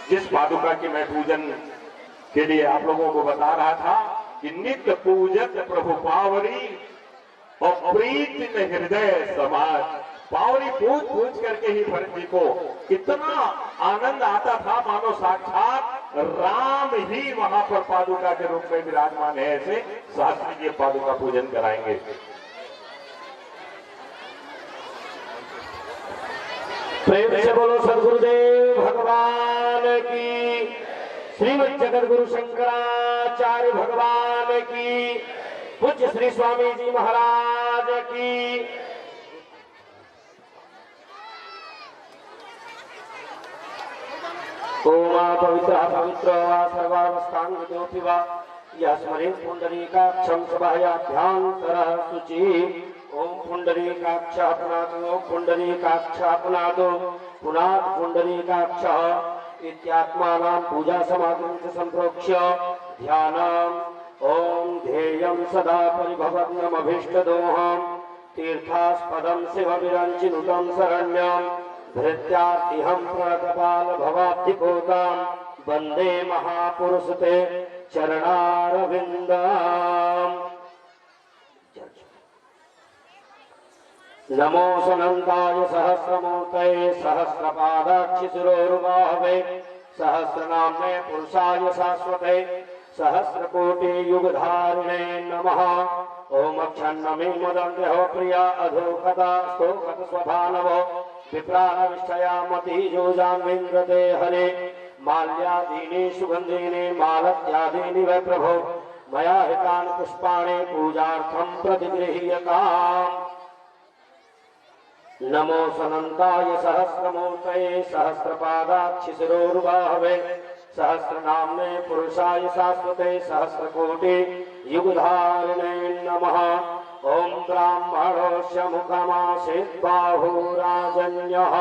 जिस पादुका की मैं पूजन के लिए आप लोगों को बता रहा था कि नित्य पूजक प्रभु पावरी और प्रीत में हृदय समाज, पावरी पूज पूज करके ही भरत जी को इतना आनंद आता था मानो साक्षात राम ही वहां पर पादुका के रूप में विराजमान है। ऐसे शास्त्री जी पादुका पूजन कराएंगे। प्रेम से बोलो सद्गुरुदेव भगवान की, श्रीमद जगत गुरु शंकराचार्य भगवान की, पूज्य श्री स्वामी जी महाराज की। ओमा पवित्र पवित्र वा सर्वावस्थांगोऽपि वा यस्मरे पुंडरीकाक्षं सभायाभ्यान्तरः शुचि। ओम पुंडरीकाक्षः पुनातो, ओम पुंडरीकाक्षः पुनातो, पुनात् पुंडरीकाक्षः इत्यात्मानां पूजा समागम च संप्रोक्ष्य ध्यानम् ओम ध्येयं सदा परिभवग्नमभीष्टदोहम् तीर्थास्पदं शिवविरञ्चिनुतं शरण्यं धृत्यार्तिहं प्रणतपाल भवाब्धिकोतां वन्दे महापुरुषते चरणारविन्दम्। नमो सनन्ताय सहस्रमूर्तये सहस्रपादाक्षिशिरोरुबाहवे सहस्रनाम्ने पुरुषाय शाश्वते सहस्रकोटि युगधारिणे नमः। ओम क्षन्नमे मदन्यः प्रिया अधोकथा स्तोकत स्वभानवो विप्रानविष्टयामति योजान्विन्द्रते हरे माल्यादीनि सुगन्धीनि मालत्यादीनि वै प्रभो मया हितानि पुष्पाणि पूजार्थं प्रतिगृह्यताम्। नमो सनन्ताय सहस्रमूर्तये सहस्रपादाक्षिशिरोरुबाहवे सहस्रनाम्ने पुरुषाय शाश्वते सहस्रकोटि युगधारिणे नमः। ओम ब्राह्मणोऽस्य मुखमासीत् बाहुराजन्यः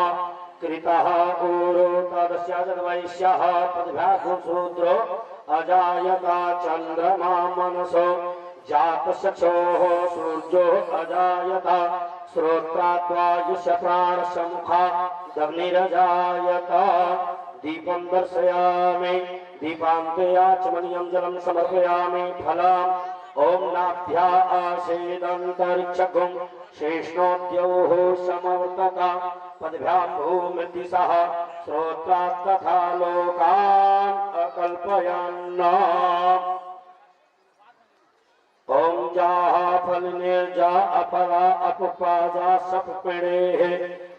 कृतः ऊरो तदस्य तद्वैश्यः पद्भ्यागुशूद्रो अजायता चन्द्रमा मनसो जातचक्षोः सूर्यो अजायता श्रोत्राद्वायुष्य प्राणस्य मुखादग्निरजायता। दीपं दर्शयामि दीपान्ते आचमनीयं जलं समर्पयामि फलम्। ओम नाभ्या आसीदन्तरिक्षगुं शेषणोद्यौः समवर्तता पद्भ्यां भूमिदिशः श्रोत्रात् तथा लोकान् अकल्पयन्। ओम जाः फलनिर्जा अपरा अपपाजा सपपिणेः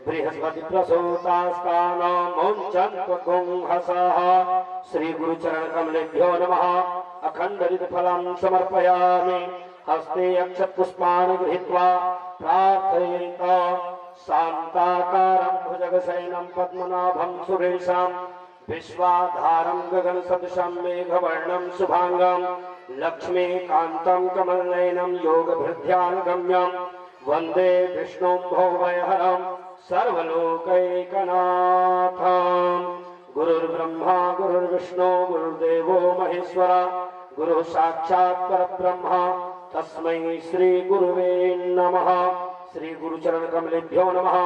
बृहस्पति प्रसूतास्तानो मुञ्चन्त्वकुंहसः। श्री गुरु चरण कमलेभ्यो नमः। अखंडरित फलं समर्पयामि हस्ते अक्षत पुष्पाणि गृहीत्वा प्रार्थयेत शान्ताकारं भुजगशयनं पद्मनाभं सुरेशं विश्वाधारं गगनसदृशं मेघवर्णं शुभांगं लक्ष्मीकान्तं कमलनयनं योगभृद्ध्यानगम्यं वन्दे विष्णुं भवभयहरं सर्वलोकैकनाथं। गुरुर्ब्रह्मा गुरुर्विष्णु गुरुर्देवो महेश्वरा गुरु साक्षात् परब्रह्म तस्मै श्री गुरुवे नमः। श्री गुरु चरण कमलेभ्यो नमः।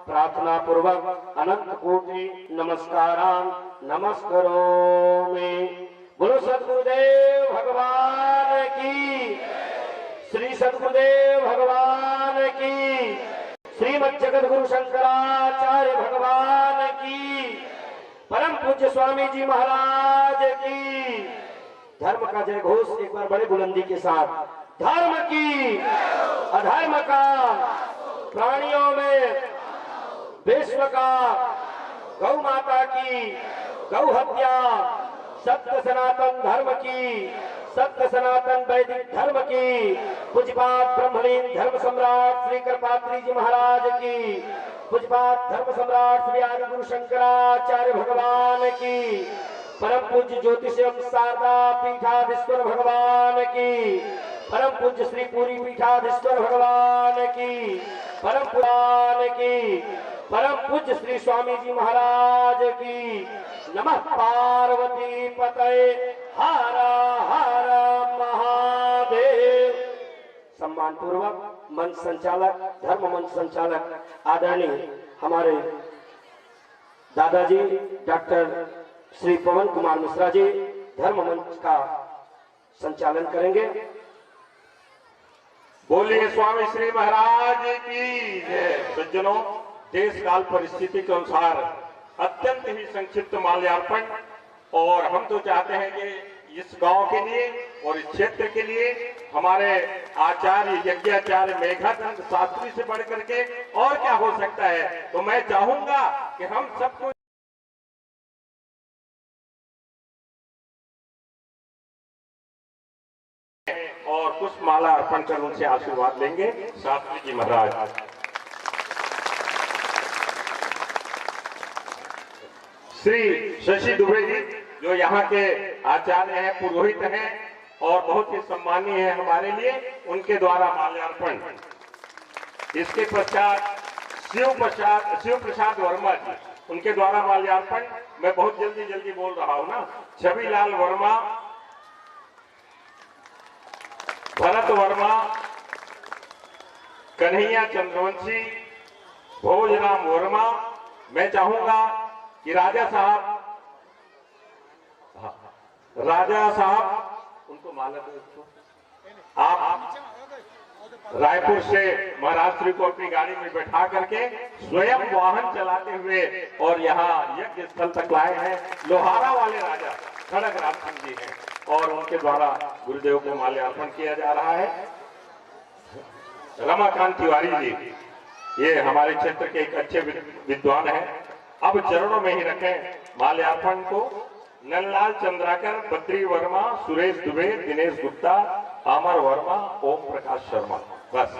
प्रार्थना पूर्वक अनंत कोटि नमस्कारान् नमस्करोमि। बोलो सद्गुरुदेव भगवान की, श्री सद्गुरुदेव भगवान की, श्रीमद जगत गुरु शंकराचार्य भगवान की, परम पूज्य स्वामी जी महाराज की। धर्म का जय घोष एक बार बड़े बुलंदी के साथ। धर्म की अधर्म का प्राणियों में विश्व का गौ माता की गौ हत्या सत्य सनातन धर्म की सत्य सनातन वैदिक धर्म की पूज्यपाद ब्रह्मलीन धर्म सम्राट श्री कृपात्री जी महाराज की पूज्यपाद धर्म सम्राट श्री आदि गुरु शंकराचार्य भगवान की परम पूज्य ज्योतिषम शारदा पीठाधीश्वर भगवान की परम पूज्य श्री पूरी पीठाधीश्वर भगवान की परम पुराण की परम पूज्य श्री स्वामी जी महाराज की नमः पार्वती पतये हर हर महादेव। सम्मान पूर्वक मंच संचालक धर्म मंच संचालक आदरणीय हमारे दादाजी डॉक्टर श्री पवन कुमार मिश्रा जी धर्म मंच का संचालन करेंगे। बोलिए स्वामी श्री महाराज की जय। सज्जनों, देश काल परिस्थिति के अनुसार अत्यंत ही संक्षिप्त माल्यार्पण, और हम तो चाहते हैं कि इस गांव के लिए और इस क्षेत्र के लिए हमारे आचार्य यज्ञाचार्य मेघानंद शास्त्री से बढ़ करके और क्या हो सकता है। तो मैं चाहूंगा कि हम सबको और पुष्पमाला अर्पण कर उनसे आशीर्वाद लेंगे। शास्त्री जी महाराज। श्री शशि दुबे जी जो यहाँ के आचार्य हैं, पुरोहित हैं और बहुत ही सम्मानीय है हमारे लिए, उनके द्वारा माल्यार्पण। इसके पश्चात शिव प्रसाद वर्मा जी, उनके द्वारा माल्यार्पण। मैं बहुत जल्दी बोल रहा हूँ ना। छविलाल वर्मा, भरत वर्मा, कन्हैया चंद्रवंशी, भोजराम वर्मा। मैं चाहूंगा कि राजा साहब उनको माला दो। आप रायपुर से महाराष्ट्र को अपनी गाड़ी में बैठा करके स्वयं वाहन चलाते हुए और यहाँ यज्ञ स्थल तक लाए हैं। लोहारा वाले राजा खड़ग राज सिंह जी हैं और उनके द्वारा गुरुदेव को माल्यार्पण किया जा रहा है। रमाकांत तिवारी जी, ये हमारे क्षेत्र के एक अच्छे विद्वान हैं। अब चरणों में ही रखें माल्यार्पण को। नललाल चंद्राकर, बद्री वर्मा, सुरेश दुबे, दिनेश गुप्ता, अमर वर्मा, ओम प्रकाश शर्मा। बस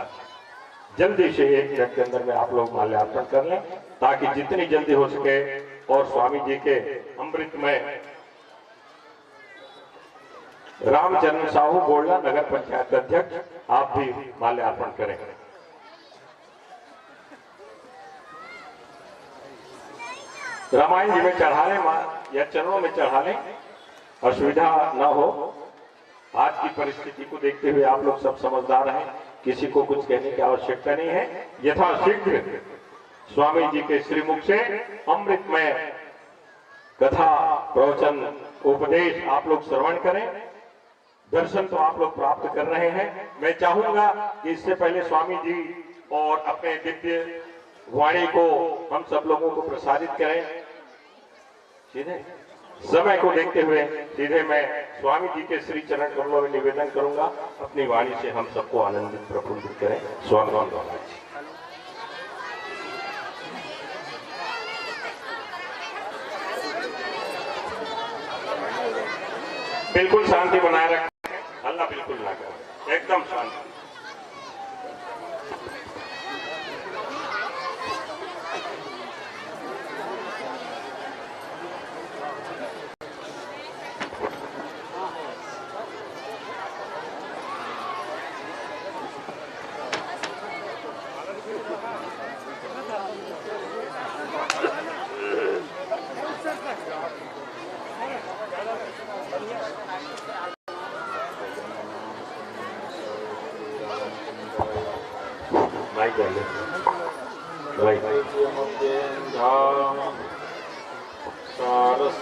जल्दी से एक मिनट के अंदर में आप लोग माल्यार्पण कर लें ताकि जितनी जल्दी हो सके। और स्वामी जी के अमृत में रामचंद्र साहू बोलना नगर पंचायत अध्यक्ष, आप भी माल्यार्पण करें। रामायण जी में चढ़ा लें या चरणों में चढ़ा लें, असुविधा न हो। आज की परिस्थिति को देखते हुए आप लोग सब समझदार हैं, किसी को कुछ कहने की आवश्यकता नहीं है। यथाशीघ्र स्वामी जी के श्रीमुख से अमृत में कथा प्रवचन उपदेश आप लोग श्रवण करें। दर्शन तो आप लोग प्राप्त कर रहे हैं। मैं चाहूंगा कि इससे पहले स्वामी जी और अपने दिव्य वाणी को हम सब लोगों को प्रसारित करें। सीधे समय को देखते हुए सीधे मैं स्वामी जी के श्री चरण कमलों में निवेदन करूंगा, अपनी वाणी से हम सबको आनंदित प्रफुल्लित करें। स्वामी महाराज। बिल्कुल शांति बनाए रखें, हल्ला बिल्कुल ना करें, एकदम शांति।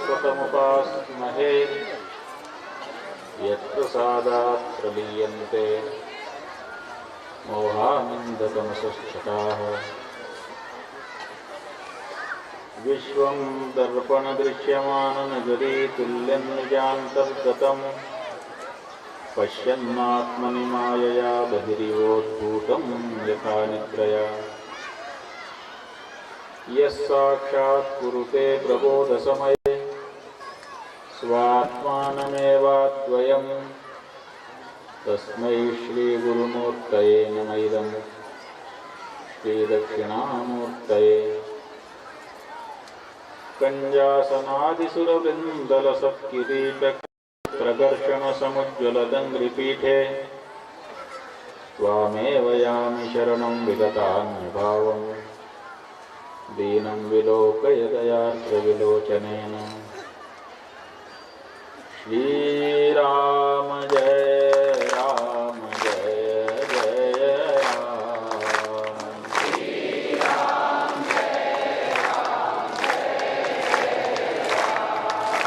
सारस्वतमुपास्महे यत्प्रसादात् प्रलीयन्ते मोहानन्दतमसश्चटाः। विश्वं दर्पणदृश्यमाननगरी तुल्यं निजान्तर्गतम् पश्यन्नात्मनि मायया बहिरिवोद्भूतं यथा निद्रया। यस्साक्षात् कुरुते प्रबोधसमये स्वात्मानमेवाद्वयं तस्मै श्रीगुरुमूर्तये नमः। इदं श्रीदक्षिणामूर्तये। कञ्जासनादिसुरवृन्दलसत्किरीटप्रकर्षणसमुज्ज्वलदङ्घ्रिपीठे त्वामेव यामि शरणं विगतान्यभावं दीनं विलोकय दयार्द्रविलोचनेन। श्रीराम जय राम जय जय राम। श्रीराम जय राम जय जय राम।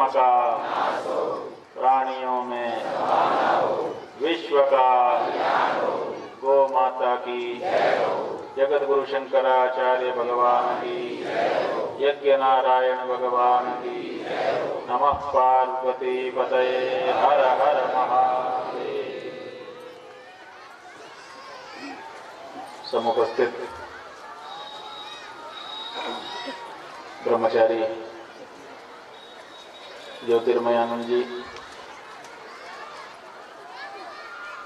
धर्म का प्राणियों में विश्व का गौ माता की जगत गुरु शंकराचार्य भगवान की यज्ञ नारायण भगवान की नमः पार्वती पतये हर हर महादेव। समुपस्थित ब्रह्मचारी ज्योतिर्मयानंद जी,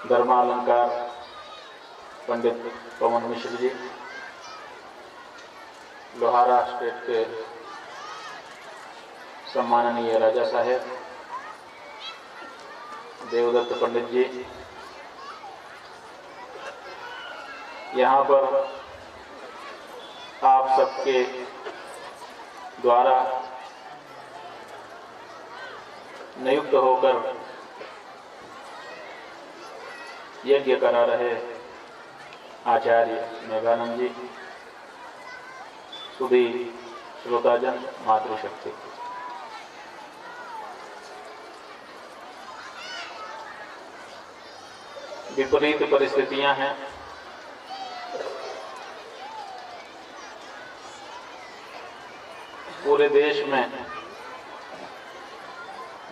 धर्मालंकार पंडित पवन मिश्र जी, लोहारा स्टेट के सम्माननीय राजा साहेब, देवदत्त पंडित जी, यहाँ पर आप सबके द्वारा नियुक्त होकर यज्ञ करा रहे आचार्य मेघानंद जी, सुधी श्रोताजन, मातृशक्ति, विपरीत परिस्थितियां हैं। पूरे देश में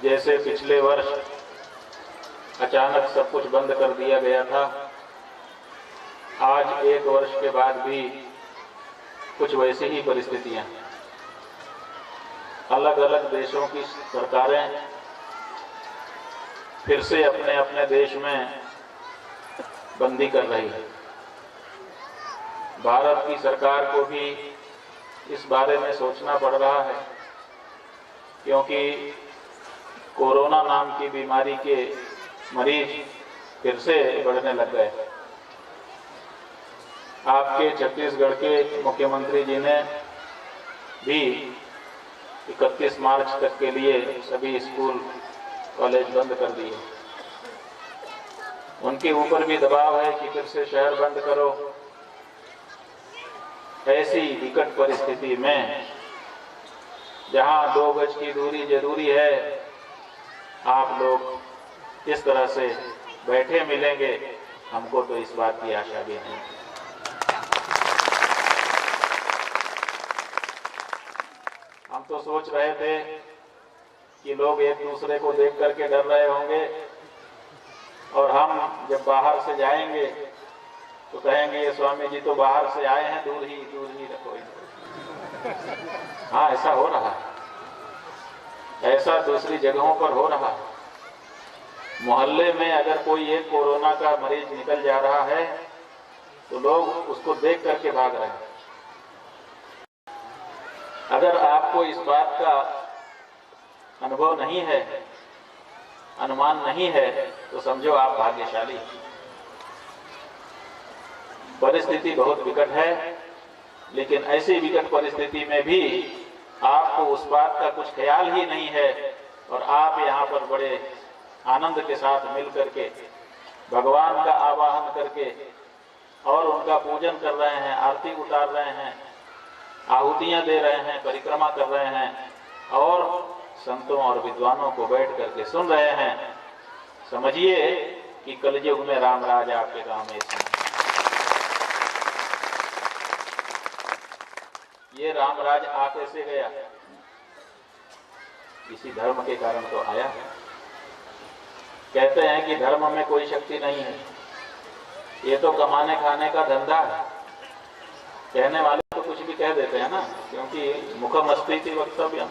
जैसे पिछले वर्ष अचानक सब कुछ बंद कर दिया गया था, आज एक वर्ष के बाद भी कुछ वैसी ही परिस्थितियां। अलग अलग देशों की सरकारें फिर से अपने अपने देश में बंदी कर रही है। भारत की सरकार को भी इस बारे में सोचना पड़ रहा है, क्योंकि कोरोना नाम की बीमारी के मरीज फिर से बढ़ने लग गए। आपके छत्तीसगढ़ के मुख्यमंत्री जी ने भी 31 मार्च तक के लिए सभी स्कूल कॉलेज बंद कर दिए। उनके ऊपर भी दबाव है कि फिर से शहर बंद करो। ऐसी विकट परिस्थिति में जहां 2 गज की दूरी जरूरी है, आप लोग इस तरह से बैठे मिलेंगे, हमको तो इस बात की आशा भी नहीं। हम तो सोच रहे थे कि लोग एक दूसरे को देख करके डर रहे होंगे और हम जब बाहर से जाएंगे तो कहेंगे ये स्वामी जी तो बाहर से आए हैं, दूर ही रखो। हाँ, ऐसा हो रहा है, ऐसा दूसरी जगहों पर हो रहा है। मोहल्ले में अगर कोई एक कोरोना का मरीज निकल जा रहा है तो लोग उसको देख करके भाग रहे हैं। अगर आपको इस बात का अनुभव नहीं है, अनुमान नहीं है, तो समझो आप भाग्यशाली। परिस्थिति बहुत विकट है, लेकिन ऐसी विकट परिस्थिति में भी आपको उस बात का कुछ ख्याल ही नहीं है और आप यहाँ पर बड़े आनंद के साथ मिल करके भगवान का आवाहन करके और उनका पूजन कर रहे हैं, आरती उतार रहे हैं, आहुतियां दे रहे हैं, परिक्रमा कर रहे हैं और संतों और विद्वानों को बैठ करके सुन रहे हैं। समझिए कि कलयुग में रामराज आपके गांव में ये रामराज आ कैसे गया? इसी धर्म के कारण तो आया है। कहते हैं कि धर्म में कोई शक्ति नहीं है, ये तो कमाने खाने का धंधा है। कहने वाले तो कुछ भी कह देते हैं ना, क्योंकि मुखमस्ती की वक्तव्य।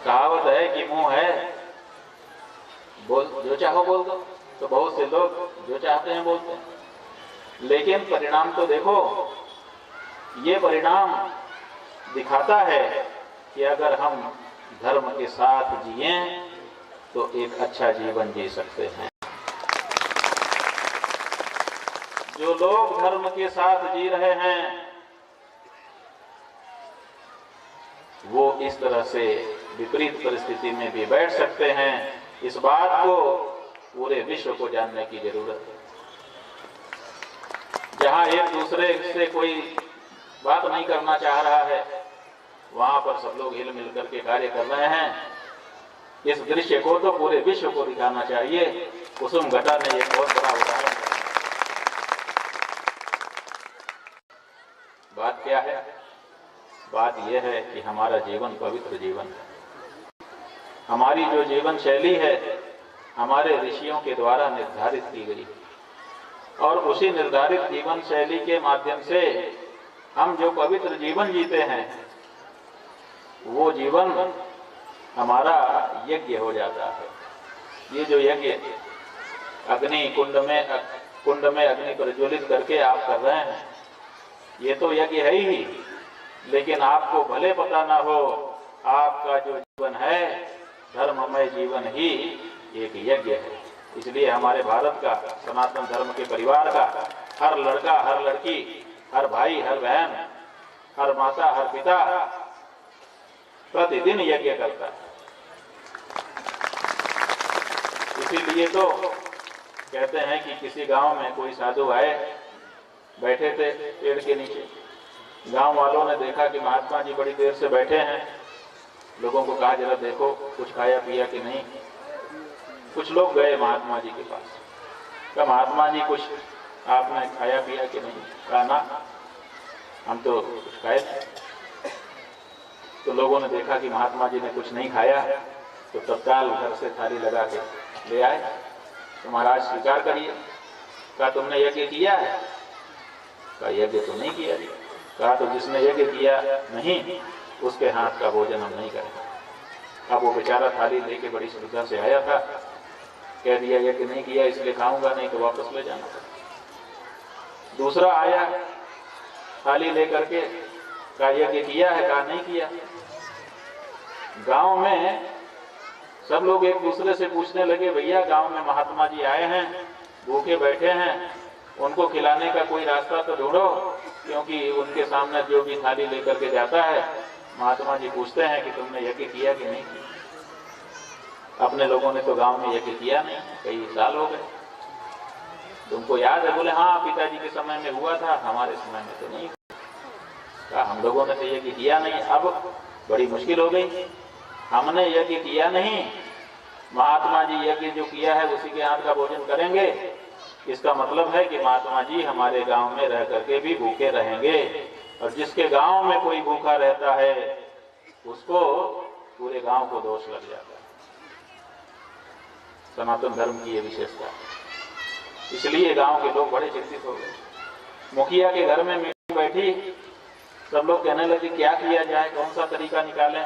कहावत है कि मुंह है, बोल जो चाहो बोल दो। तो बहुत से लोग जो चाहते हैं बोलते हैं, लेकिन परिणाम तो देखो। ये परिणाम दिखाता है कि अगर हम धर्म के साथ जिए तो एक अच्छा जीवन जी सकते हैं। जो लोग धर्म के साथ जी रहे हैं वो इस तरह से विपरीत परिस्थिति में भी बैठ सकते हैं। इस बात को पूरे विश्व को जानने की जरूरत है। जहां एक दूसरे से कोई बात नहीं करना चाह रहा है, वहां पर सब लोग हिल मिल करके कार्य कर रहे हैं इस दृश्य को तो पूरे विश्व को दिखाना चाहिए। कुसुम घटा ने एक बहुत बड़ा उदाहरण दिया। बात क्या है? बात यह है कि हमारा जीवन पवित्र जीवन है। हमारी जो जीवन शैली है हमारे ऋषियों के द्वारा निर्धारित की गई, और उसी निर्धारित जीवन शैली के माध्यम से हम जो पवित्र जीवन जीते हैं वो जीवन हमारा यज्ञ हो जाता है। ये जो यज्ञ अग्नि कुंड में अग्नि प्रज्वलित करके आप कर रहे हैं, ये तो यज्ञ है ही, लेकिन आपको भले पता ना हो आपका जो जीवन है धर्ममय जीवन ही एक यज्ञ है। इसलिए हमारे भारत का सनातन धर्म के परिवार का हर लड़का, हर लड़की, हर भाई, हर बहन, हर माता, हर पिता प्रतिदिन यज्ञ करता है। इसीलिए तो कहते हैं कि किसी गांव में कोई साधु आए, बैठे थे पेड़ के नीचे। गांव वालों ने देखा कि महात्मा जी बड़ी देर से बैठे हैं। लोगों को कहा जरा देखो कुछ खाया पिया कि नहीं। कुछ लोग गए महात्मा जी के पास, कहा महात्मा जी कुछ आपने खाया पिया कि नहीं? कहा ना, हम तो कुछ खाए थे। तो लोगों ने देखा कि महात्मा जी ने कुछ नहीं खाया, तो तत्काल घर से थाली लगा के ले आए। तो महाराज स्वीकार करिए। कहा तुमने यज्ञ किया है? कहा यज्ञ तो नहीं किया जी। कहा तो जिसने यज्ञ किया नहीं उसके हाथ का भोजन हम नहीं करेंगे। अब वो बेचारा थाली लेके बड़ी श्रद्धा से आया था, कह दिया यज्ञ नहीं किया इसलिए खाऊंगा नहीं तो वापस ले जाना पड़ा। दूसरा आया थाली लेकर के, कहा यज्ञ किया है? कहा नहीं किया। गांव में सब लोग एक दूसरे से पूछने लगे, भैया गांव में महात्मा जी आए हैं, भूखे बैठे हैं, उनको खिलाने का कोई रास्ता तो ढूंढो, क्योंकि उनके सामने जो भी थाली लेकर के जाता है महात्मा जी पूछते हैं कि तुमने यज्ञ किया कि नहीं किया। अपने लोगों ने तो गांव में यज्ञ किया नहीं, कई साल हो गए। तुमको याद है? बोले हाँ पिताजी के समय में हुआ था, हमारे समय में तो नहीं। कहा हम लोगों ने तो यज्ञ किया नहीं। अब बड़ी मुश्किल हो गई, हमने यज्ञ किया नहीं, महात्मा जी यज्ञ जो किया है उसी के हाथ का भोजन करेंगे। इसका मतलब है कि महात्मा जी हमारे गांव में रह करके भी भूखे रहेंगे, और जिसके गांव में कोई भूखा रहता है उसको पूरे गांव को दोष लग जाता है। सनातन धर्म की ये विशेषता है। इसलिए गांव के लोग बड़े चिंतित हो गए। मुखिया के घर में मीटिंग बैठी, सब लोग कहने लगे क्या किया जाए, कौन सा तरीका निकालें।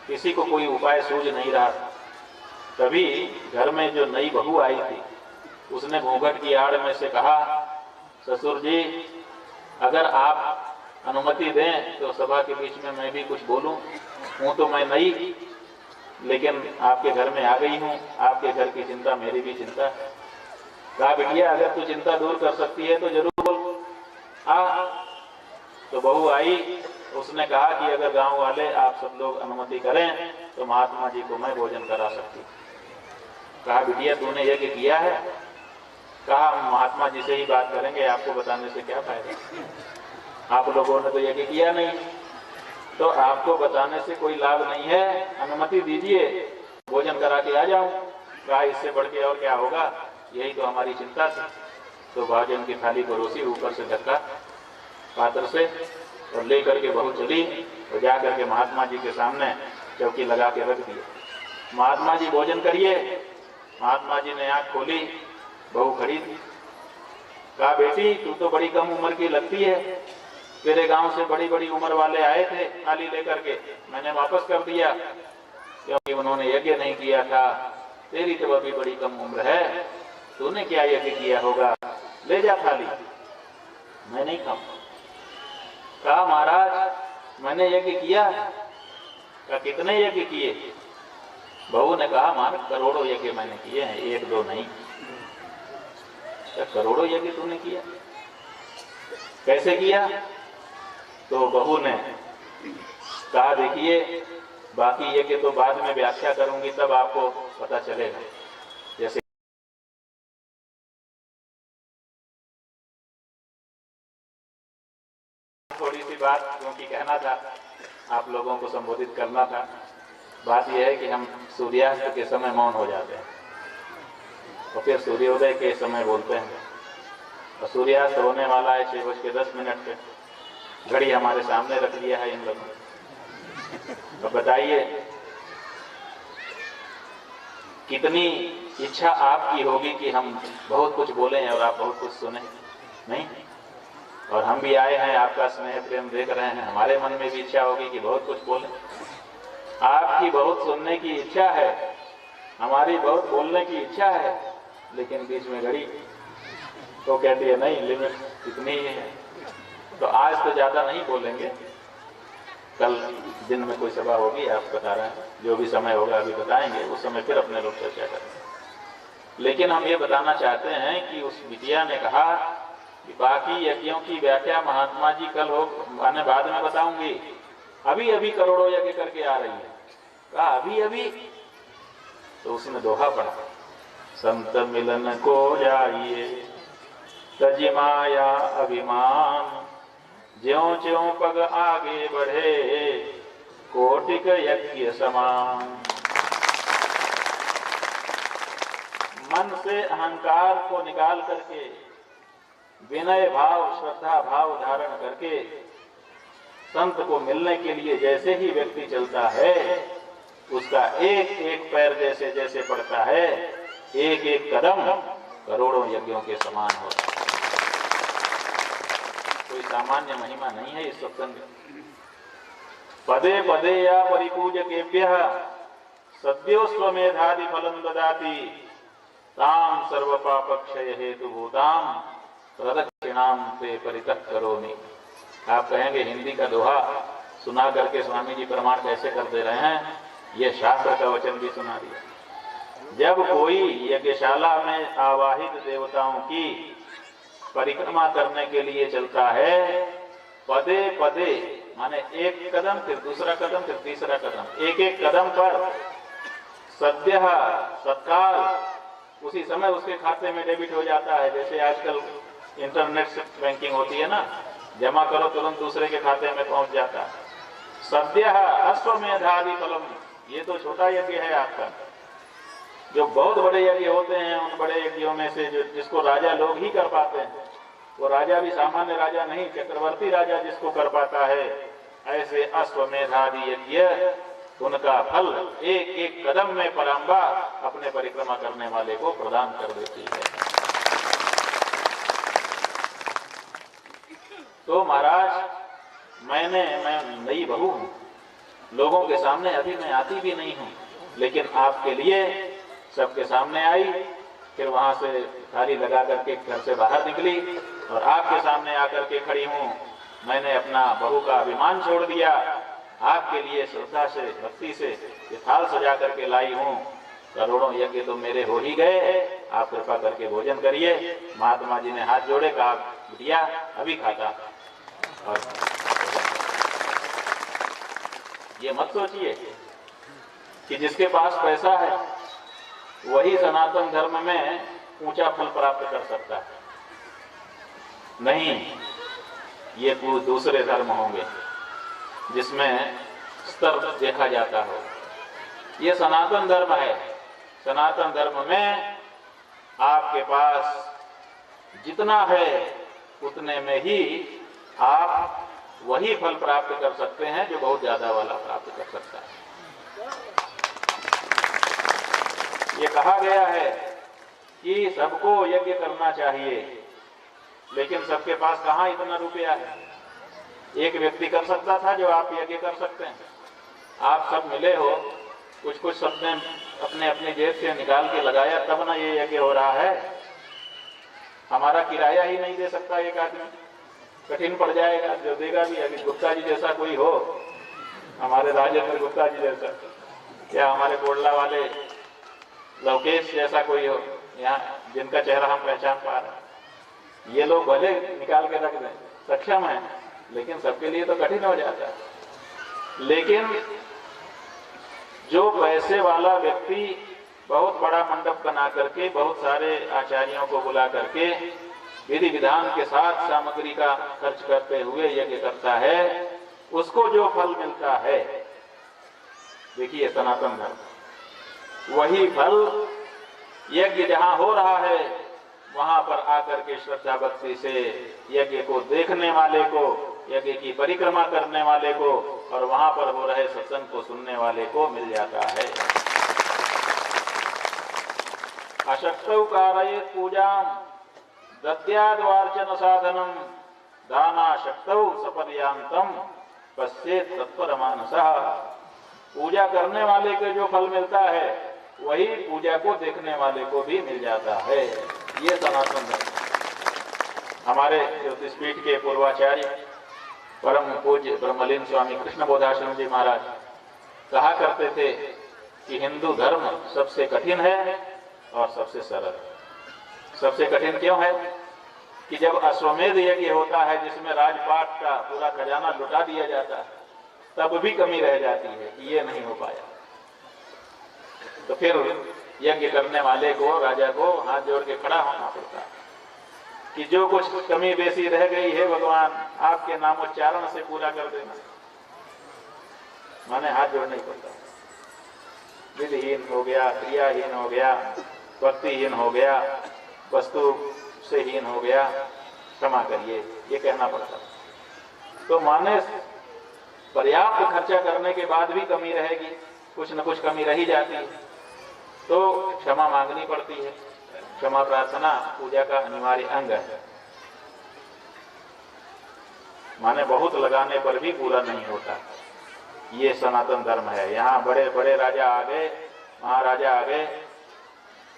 किसी को कोई उपाय सूझ नहीं रहा। तभी घर में जो नई बहू आई थी उसने घूंघट की आड़ में से कहा, ससुर जी अगर आप अनुमति दें तो सभा के बीच में मैं भी कुछ बोलूं। हूं तो मैं नई, लेकिन आपके घर में आ गई हूं, आपके घर की चिंता मेरी भी चिंता है। कहा बिटिया अगर तू चिंता दूर कर सकती है तो जरूर बोल। तो बहू आई, उसने कहा कि अगर गांव वाले आप सब लोग अनुमति करें तो महात्मा जी को मैं भोजन करा सकती। कहा बिटिया तूने यज्ञ किया है? कहा हम महात्मा जी से ही बात करेंगे, आपको बताने से क्या फायदा, आप लोगों ने तो यज्ञ किया नहीं, तो आपको बताने से कोई लाभ नहीं है, अनुमति दीजिए भोजन करा के आ जाऊं। कहा इससे बढ़ के और क्या होगा, यही तो हमारी चिंता थी। तो भोजन की थाली परोसी, ऊपर से धक्का पात्र से, और लेकर के बहू चली और जा करके महात्मा जी के सामने चौकी लगा के रख दिया। महात्मा जी भोजन करिए। महात्मा जी ने आंख खोली, बहू खड़ी थी। कहा बेटी तू तो बड़ी कम उम्र की लगती है, तेरे गांव से बड़ी बड़ी उम्र वाले आए थे थाली लेकर के, मैंने वापस कर दिया क्योंकि उन्होंने यज्ञ नहीं किया था। तेरी तो अभी बड़ी कम उम्र है, तूने क्या यज्ञ किया होगा, ले जा थाली, मैं नहीं खाऊंगा। कहा महाराज मैंने यज्ञ किया। कहा कितने यज्ञ किए? बहू ने कहा महाराज करोड़ों यज्ञ मैंने किए हैं, एक दो नहीं। करोड़ों यज्ञ तूने किया, कैसे किया? तो बहू ने कहा देखिए बाकी यज्ञ तो बाद में व्याख्या करूंगी, तब आपको पता चलेगा। जैसे थोड़ी सी बात क्योंकि कहना था, आप लोगों को संबोधित करना था। बात यह है कि हम सूर्यास्त के समय मौन हो जाते हैं और फिर सूर्योदय के समय बोलते हैं। और सूर्यास्त होने वाला है 6:10 पे। घड़ी हमारे सामने रख दिया है इन लोगों ने। तो बताइए कितनी इच्छा आपकी होगी कि हम बहुत कुछ बोलें और आप बहुत कुछ सुने? नहीं। और हम भी आए हैं, आपका स्नेह प्रेम देख रहे हैं, हमारे मन में भी इच्छा होगी कि बहुत कुछ बोलें। आपकी बहुत सुनने की इच्छा है, हमारी बहुत बोलने की इच्छा है, लेकिन बीच में घड़ी तो कहती है नहीं, लिमिट इतनी ही है। तो आज तो ज्यादा नहीं बोलेंगे, कल दिन में कोई सभा होगी, आप बता रहे हैं, जो भी समय होगा अभी बताएंगे, उस समय फिर अपने लोग चर्चा करेंगे। लेकिन हम ये बताना चाहते हैं कि उस बिटिया ने कहा कि बाकी यज्ञों की व्याख्या महात्मा जी कल हो, मैंने बाद में बताऊंगी, अभी अभी करोड़ों यज्ञ करके आ रही है। कहा अभी अभी, तो उसने दोहा पढ़ा, संत मिलन को जाइए तजी माया अभिमान, ज्यों ज्यों पग आगे बढ़े कोटिक यज्ञ समान। मन से अहंकार को निकाल करके विनय भाव श्रद्धा भाव धारण करके संत को मिलने के लिए जैसे ही व्यक्ति चलता है, उसका एक एक पैर जैसे जैसे पड़ता है, एक एक कदम करोड़ों यज्ञों के समान होता है। कोई सामान्य महिमा नहीं है इस सत्संग। पदे पदे या परिपूजकेभ्यः सद्यो स्वमेधादि फलं ददाति, ताम सर्व पापक्षय हेतु भूताम प्रदक्षिणाम ते परितः करोमि। आप कहेंगे हिंदी का दोहा सुना करके स्वामी जी प्रमाण कैसे कर दे रहे हैं? ये शास्त्र का वचन भी सुना दिया। जब कोई यज्ञशाला में आवाहित देवताओं की परिक्रमा करने के लिए चलता है, पदे पदे माने एक कदम फिर दूसरा कदम फिर तीसरा कदम, एक एक कदम पर सद्य तत्काल उसी समय उसके खाते में डेबिट हो जाता है। जैसे आजकल इंटरनेट से बैंकिंग होती है ना, जमा करो तुरंत दूसरे के खाते में पहुंच जाता है। सद्य अश्वमेधादि फलम, ये तो छोटा यज्ञ है आपका। जो बहुत बड़े यज्ञ होते हैं, उन बड़े यज्ञों में से जो जिसको राजा लोग ही कर पाते हैं, वो राजा भी सामान्य राजा नहीं, चक्रवर्ती राजा जिसको कर पाता है, ऐसे अश्वमेधादि यज्ञ उनका फल एक एक कदम में पराम्बा अपने परिक्रमा करने वाले को प्रदान कर देती है। तो महाराज मैं नई बहू हूँ, लोगों के सामने अभी मैं आती भी नहीं हूँ, लेकिन आपके लिए सबके सामने आई, फिर वहां से थाली लगा करके घर से बाहर निकली और आपके सामने आकर के खड़ी हूँ। मैंने अपना बहू का अभिमान छोड़ दिया, आपके लिए श्रद्धा से भक्ति से ये थाल सजा करके लाई हूँ। करोड़ों यज्ञ तो मेरे हो ही गए, आप कृपा करके भोजन करिए। महात्मा जी ने हाथ जोड़े, कहा बिटिया अभी खाता। और ये मत सोचिए कि जिसके पास पैसा है वही सनातन धर्म में ऊंचा फल प्राप्त कर सकता है। नहीं, ये दूसरे धर्म होंगे जिसमें स्तर देखा जाता हो। ये सनातन धर्म है। सनातन धर्म में आपके पास जितना है उतने में ही आप वही फल प्राप्त कर सकते हैं जो बहुत ज्यादा वाला प्राप्त कर सकता है। ये कहा गया है कि सबको यज्ञ करना चाहिए, लेकिन सबके पास कहाँ इतना रुपया है। एक व्यक्ति कर सकता था जो आप यज्ञ कर सकते हैं। आप सब मिले हो, कुछ कुछ सबने अपने अपने जेब से निकाल के लगाया, तब ना ये यज्ञ हो रहा है। हमारा किराया ही नहीं दे सकता एक आदमी, कठिन पड़ जाएगा। जो देगा भी, अभी गुप्ता जी जैसा कोई हो, हमारे राजेंद्र गुप्ता जी जैसा, या हमारे कोडला वाले लवकेश जैसा कोई हो यहाँ, जिनका चेहरा हम पहचान पा रहे हैं। ये लोग भले निकाल के रख दें, सक्षम है, लेकिन सबके लिए तो कठिन हो जाता है। लेकिन जो पैसे वाला व्यक्ति बहुत बड़ा मंडप बना करके बहुत सारे आचार्यों को बुला करके विधि विधान के साथ सामग्री का खर्च करते हुए यज्ञ करता है, उसको जो फल मिलता है देखिए सनातन धर्म, वही फल यज्ञ जहां हो रहा है वहां पर आकर के श्रद्धा भक्ति से यज्ञ को देखने वाले को, यज्ञ की परिक्रमा करने वाले को और वहां पर हो रहे सत्संग को सुनने वाले को मिल जाता है। अशक्तौ कारयेत् पूजां दद्याद्वार्चन साधनम दानाशक्तौ सपर्यांतम पश्येत् तत्परमानसः। पूजा करने वाले को जो फल मिलता है वही पूजा को देखने वाले को भी मिल जाता है। ये सनातन धर्म। हमारे ज्योतिष पीठ के पूर्वाचार्य परम पूज्य ब्रह्मलीन स्वामी कृष्ण बोधाश्रम जी महाराज कहा करते थे कि हिंदू धर्म सबसे कठिन है और सबसे सरल। सबसे कठिन क्यों है कि जब अश्वमेध यज्ञ होता है जिसमें राजपाट का पूरा खजाना लुटा दिया जाता है तब भी कमी रह जाती है कि ये नहीं हो पाया, तो फिर यज्ञ करने वाले को, राजा को हाथ जोड़ के खड़ा होना पड़ता है कि जो कुछ कमी बेसी रह गई है भगवान आपके नामोच्चारण से पूरा कर देना। माने हाथ जोड़ना ही पड़ता है। विधिहीन हो गया, क्रियाहीन हो गया, भक्तिहीन हो गया, वस्तु से हीन हो गया, क्षमा करिए, ये कहना पड़ता है। तो माने पर्याप्त खर्चा करने के बाद भी कमी रहेगी, कुछ न कुछ कमी रही जाती है, तो क्षमा मांगनी पड़ती है। क्षमा प्रार्थना पूजा का अनिवार्य अंग है। माने बहुत लगाने पर भी पूरा नहीं होता। ये सनातन धर्म है। यहाँ बड़े बड़े राजा आ गए, महाराजा आ गए,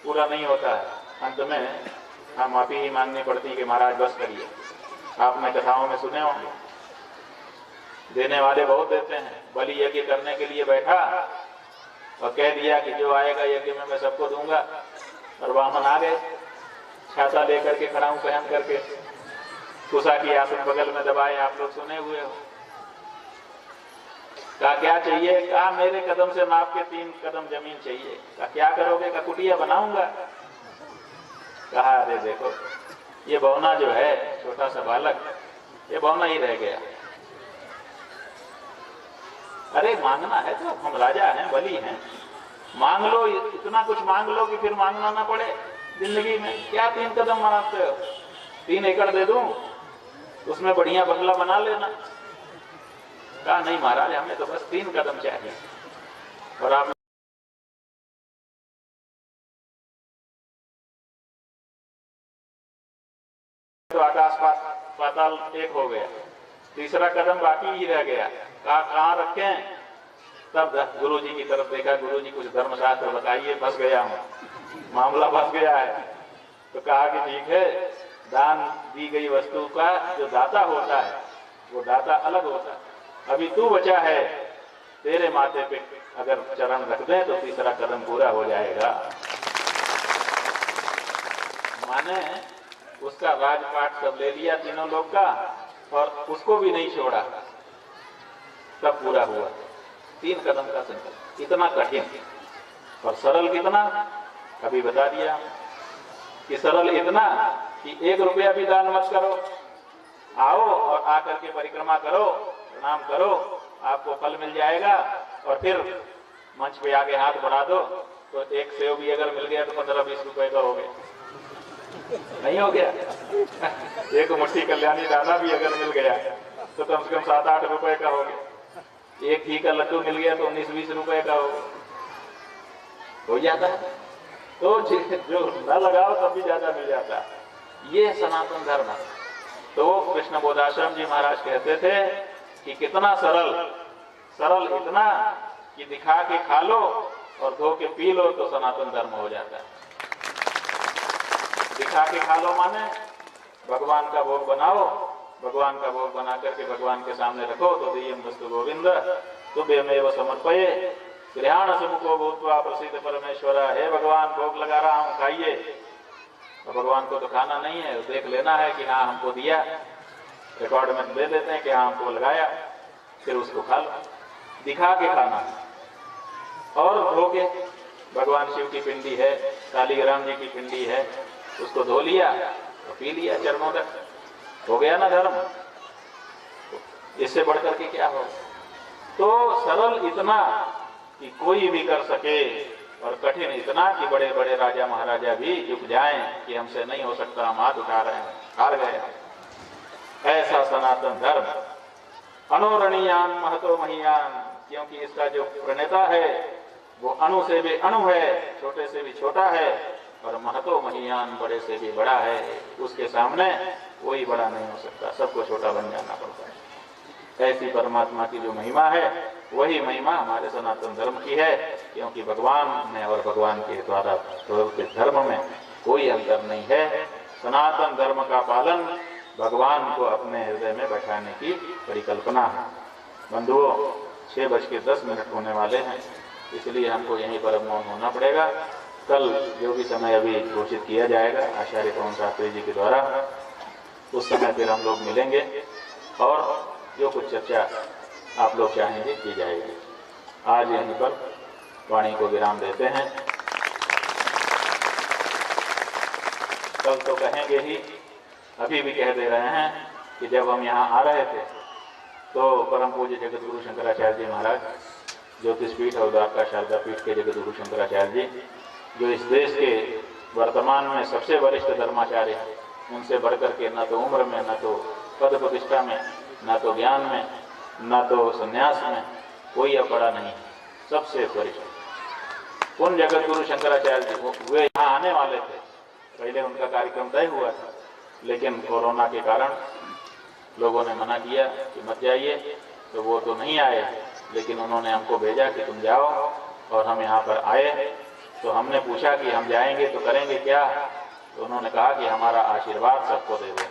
पूरा नहीं होता है। अंत में हम माफी ही मांगनी पड़ती कि महाराज बस करिए। आपने कथाओं में सुने होंगे, देने वाले बहुत देते हैं। बलि यज्ञ करने के लिए बैठा और कह दिया कि जो आएगा यज्ञ में मैं सबको दूंगा, और वामन आ गए छाता लेकर के, खड़ाऊ पहन करके, कुशा की आसन बगल में दबाए। आप लोग सुने हुए हो। कहा क्या चाहिए? कहा मेरे कदम से नाप के 3 कदम जमीन चाहिए। कहा क्या करोगे? कहा कुटिया बनाऊंगा। कहा अरे देखो ये बौना जो है, छोटा सा बालक, ये बौना ही रह गया। अरे मांगना है तो हम राजा हैं, बलि हैं, मांग लो, इतना कुछ मांग लो कि फिर मांगना ना पड़े जिंदगी में। क्या 3 कदम मांगते हो? 3 एकड़ दे दूं, उसमें बढ़िया बंगला बना लेना। कहा नहीं महाराज, हमें तो बस 3 कदम चाहिए। और आप तो आकाश पाताल एक हो गया, तीसरा कदम बाकी ही रह गया। कहा कहाँ रखें? तब गुरु जी की तरफ देखा। गुरु जी कुछ धर्मशास्त्र बताइए, फंस गया हूँ, मामला फंस गया है। तो कहा कि ठीक है, दान दी गई वस्तु का जो दाता होता है वो दाता अलग होता है। अभी तू बचा है, तेरे माथे पे अगर चरण रख दें तो तीसरा कदम पूरा हो जाएगा। माने उसका राजपाट सब ले लिया तीनों लोग का, और उसको भी नहीं छोड़ा, तब पूरा हुआ। 3 कदम का संकल्प। इतना कठिन और सरल कितना, अभी बता दिया कि सरल इतना कि 1 रुपया भी दान मत करो, आओ और आकर के परिक्रमा करो, प्रणाम करो, आपको फल मिल जाएगा। और फिर मंच पे आके हाथ बढ़ा दो तो 1 सेव भी अगर मिल गया तो 15-20 रुपए का हो गया, नहीं हो गया? 1 मुट्ठी कल्याणी दाना भी अगर मिल गया तो कम से कम 7-8 रुपए का हो गया। 1 घी का लड्डू मिल गया तो 19-20 रुपए का हो जाता है। तो जो न लगाओ तब भी ज्यादा मिल जाता है। ये सनातन धर्म है। तो कृष्ण बोधाश्रम जी महाराज कहते थे कि कितना सरल, सरल इतना कि दिखा के खा लो और धो के पी लो तो सनातन धर्म हो जाता है। दिखा के खा लो माने भगवान का भोग बनाओ, भगवान का भोग बना करके भगवान के सामने रखो तो देयम वस्तु गोविंद तुभ्यमेव समर्पये गृहाण सुमुखो भूत्वा प्रसीद परमेश्वर। हे भगवान भोग लगा रहा हूँ, खाइए। और भगवान को तो खाना नहीं है, देख लेना है कि हाँ हमको दिया, रिकॉर्ड में दे देते हैं कि हाँ हमको लगाया, फिर उसको खा लो। दिखा के खाना और धो के, भगवान शिव की पिंडी है, कालीग्राम जी की पिंडी है, उसको धो लिया और पी लिया चरणों तक, हो गया ना धर्म। इससे बढ़कर के क्या हो? तो सरल इतना कि कोई भी कर सके, और कठिन इतना कि बड़े बड़े राजा महाराजा भी झुक जाएं कि हमसे नहीं हो सकता, हम हाथ उठा रहे हैं, हार गए। ऐसा सनातन धर्म अणोरणीयान महतो महीयान, क्योंकि इसका जो प्रणेता है वो अणु से भी अणु है, छोटे से भी छोटा है, और महतो महीयान बड़े से भी बड़ा है। उसके सामने कोई बड़ा नहीं हो सकता, सबको छोटा बन जाना पड़ता है। ऐसी परमात्मा की जो महिमा है वही महिमा हमारे सनातन धर्म की है, क्योंकि भगवान में और भगवान के द्वारा प्रवर्तित धर्म में कोई अंतर नहीं है। सनातन धर्म का पालन भगवान को अपने हृदय में बैठाने की परिकल्पना है। बंधुओं, 6:10 होने वाले हैं, इसलिए हमको यहीं पर मौन होना पड़ेगा। कल जो भी समय अभी घोषित किया जाएगा आचार्य पवन शास्त्री जी के द्वारा, उस समय फिर हम लोग मिलेंगे और जो कुछ चर्चा आप लोग चाहेंगे की जाएगी। आज यहीं पर वाणी को विराम देते हैं। कल तो कहेंगे ही, अभी भी कह दे रहे हैं कि जब हम यहाँ आ रहे थे तो परम पूज्य जगत गुरु शंकराचार्य जी महाराज, ज्योतिष पीठ और द्वारका शारदा पीठ के जगत गुरु शंकराचार्य जी, जो इस देश के वर्तमान में सबसे वरिष्ठ धर्माचार्य हैं, उनसे बढ़कर के न तो उम्र में, न तो पद प्रतिष्ठा में, न तो ज्ञान में, न तो संन्यास में कोई अब बड़ा नहीं है, सबसे वरिष्ठ। उन जगत गुरु शंकराचार्य जी वे यहाँ आने वाले थे, पहले उनका कार्यक्रम तय हुआ था, लेकिन कोरोना के कारण लोगों ने मना किया कि मत जाइए, तो वो तो नहीं आए, लेकिन उन्होंने हमको भेजा कि तुम जाओ, और हम यहाँ पर आए। तो हमने पूछा कि हम जाएंगे तो करेंगे क्या, तो उन्होंने कहा कि हमारा आशीर्वाद सबको दे देंगे।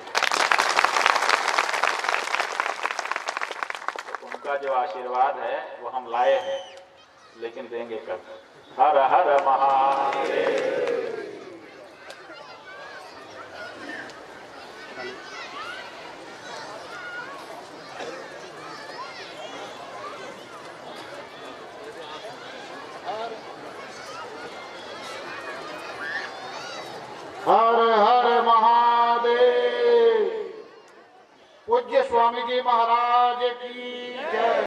तो उनका जो आशीर्वाद है वो हम लाए हैं, लेकिन देंगे कब? हर हर महादेव। हर हर महादेव। पूज्य स्वामी जी महाराज की